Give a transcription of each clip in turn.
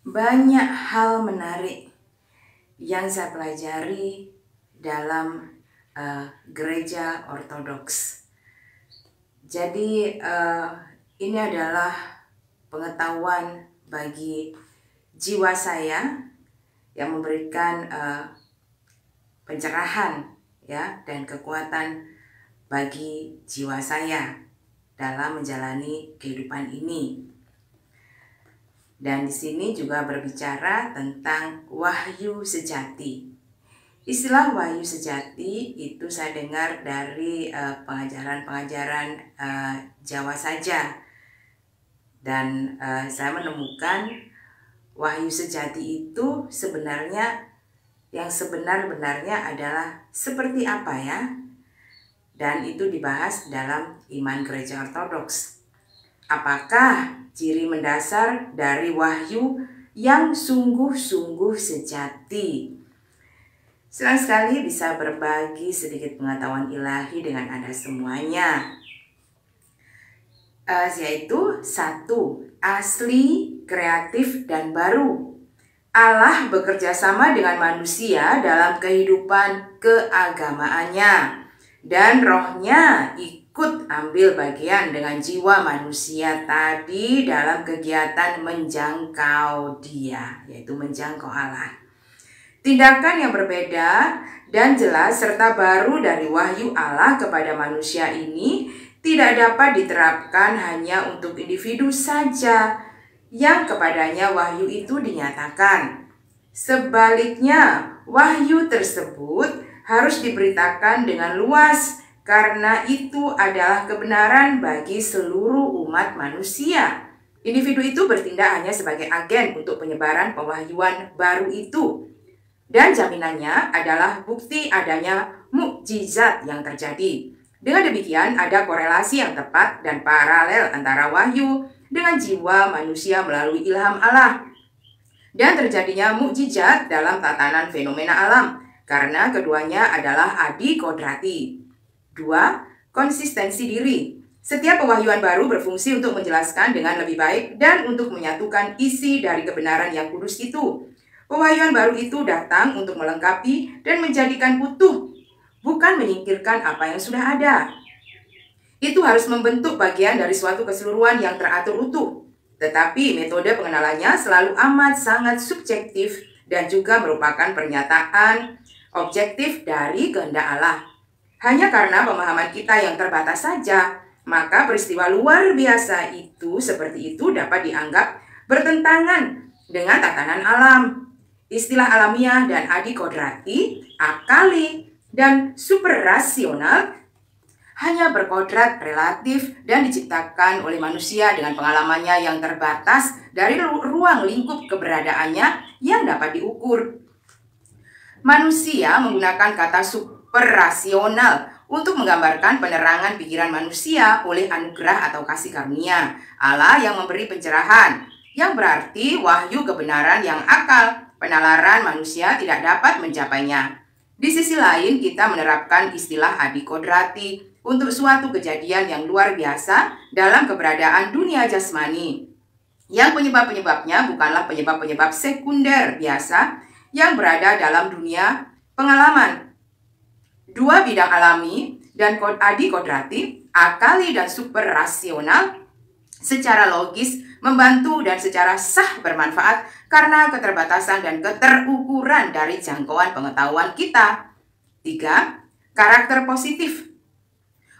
Banyak hal menarik yang saya pelajari dalam gereja ortodoks. Jadi ini adalah pengetahuan bagi jiwa saya yang memberikan pencerahan ya dan kekuatan bagi jiwa saya dalam menjalani kehidupan ini. Dan di sini juga berbicara tentang wahyu sejati. Istilah wahyu sejati itu saya dengar dari pengajaran-pengajaran Jawa saja. Dan saya menemukan wahyu sejati itu sebenarnya yang sebenar-benarnya adalah seperti apa ya? Dan itu dibahas dalam iman gereja ortodoks. Apakah ciri mendasar dari wahyu yang sungguh-sungguh sejati? Senang sekali bisa berbagi sedikit pengetahuan ilahi dengan Anda semuanya. Yaitu 1. Asli, kreatif, dan baru. Allah bekerja sama dengan manusia dalam kehidupan keagamaannya. Dan rohnya ikut ambil bagian dengan jiwa manusia tadi dalam kegiatan menjangkau Dia, yaitu menjangkau Allah. Tindakan yang berbeda dan jelas serta baru dari wahyu Allah kepada manusia ini tidak dapat diterapkan hanya untuk individu saja yang kepadanya wahyu itu dinyatakan. Sebaliknya, wahyu tersebut harus diberitakan dengan luas karena itu adalah kebenaran bagi seluruh umat manusia. Individu itu bertindak hanya sebagai agen untuk penyebaran pewahyuan baru itu. Dan jaminannya adalah bukti adanya mukjizat yang terjadi. Dengan demikian ada korelasi yang tepat dan paralel antara wahyu dengan jiwa manusia melalui ilham Allah. Dan terjadinya mukjizat dalam tatanan fenomena alam. Karena keduanya adalah adi kodrati. 2. Konsistensi diri. Setiap pewahyuan baru berfungsi untuk menjelaskan dengan lebih baik dan untuk menyatukan isi dari kebenaran yang kudus itu. Pewahyuan baru itu datang untuk melengkapi dan menjadikan utuh, bukan menyingkirkan apa yang sudah ada. Itu harus membentuk bagian dari suatu keseluruhan yang teratur utuh. Tetapi metode pengenalannya selalu amat sangat subjektif dan juga merupakan pernyataan objektif dari kehendak Allah. Hanya karena pemahaman kita yang terbatas saja, maka peristiwa luar biasa itu seperti itu dapat dianggap bertentangan dengan tatanan alam. Istilah alamiah dan adi kodrati, akali, dan superrasional hanya berkodrat relatif dan diciptakan oleh manusia dengan pengalamannya yang terbatas dari ruang lingkup keberadaannya yang dapat diukur. Manusia menggunakan kata superrasional untuk menggambarkan penerangan pikiran manusia oleh anugerah atau kasih karunia Allah yang memberi pencerahan, yang berarti wahyu kebenaran yang akal, penalaran manusia tidak dapat mencapainya. Di sisi lain, kita menerapkan istilah adi kodrati untuk suatu kejadian yang luar biasa dalam keberadaan dunia jasmani, yang penyebab-penyebabnya bukanlah penyebab-penyebab sekunder biasa yang berada dalam dunia pengalaman. 2 bidang alami dan adi kodrati, akali dan superrasional, secara logis membantu dan secara sah bermanfaat karena keterbatasan dan keterukuran dari jangkauan pengetahuan kita. 3. Karakter positif.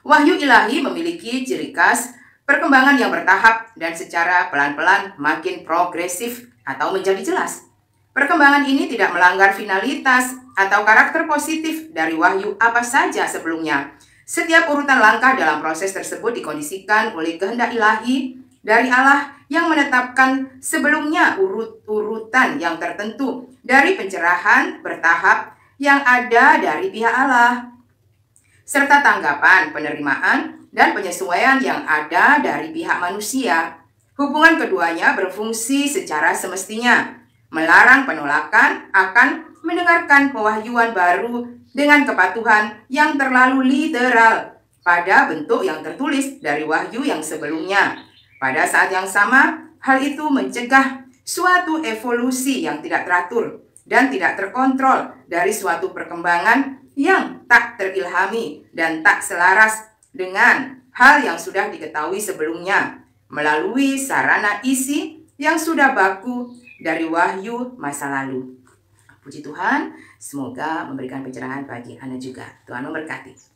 Wahyu ilahi memiliki ciri khas perkembangan yang bertahap dan secara pelan-pelan makin progresif atau menjadi jelas. Perkembangan ini tidak melanggar finalitas atau karakter positif dari wahyu apa saja sebelumnya. Setiap urutan langkah dalam proses tersebut dikondisikan oleh kehendak ilahi dari Allah yang menetapkan sebelumnya urutan yang tertentu dari pencerahan bertahap yang ada dari pihak Allah, serta tanggapan, penerimaan, dan penyesuaian yang ada dari pihak manusia. Hubungan keduanya berfungsi secara semestinya. Melarang penolakan akan mendengarkan pewahyuan baru dengan kepatuhan yang terlalu literal pada bentuk yang tertulis dari wahyu yang sebelumnya. Pada saat yang sama, hal itu mencegah suatu evolusi yang tidak teratur dan tidak terkontrol dari suatu perkembangan yang tak terilhami dan tak selaras dengan hal yang sudah diketahui sebelumnya melalui sarana isi yang sudah baku dari wahyu masa lalu. Puji Tuhan, semoga memberikan pencerahan bagi Anda juga. Tuhan memberkati.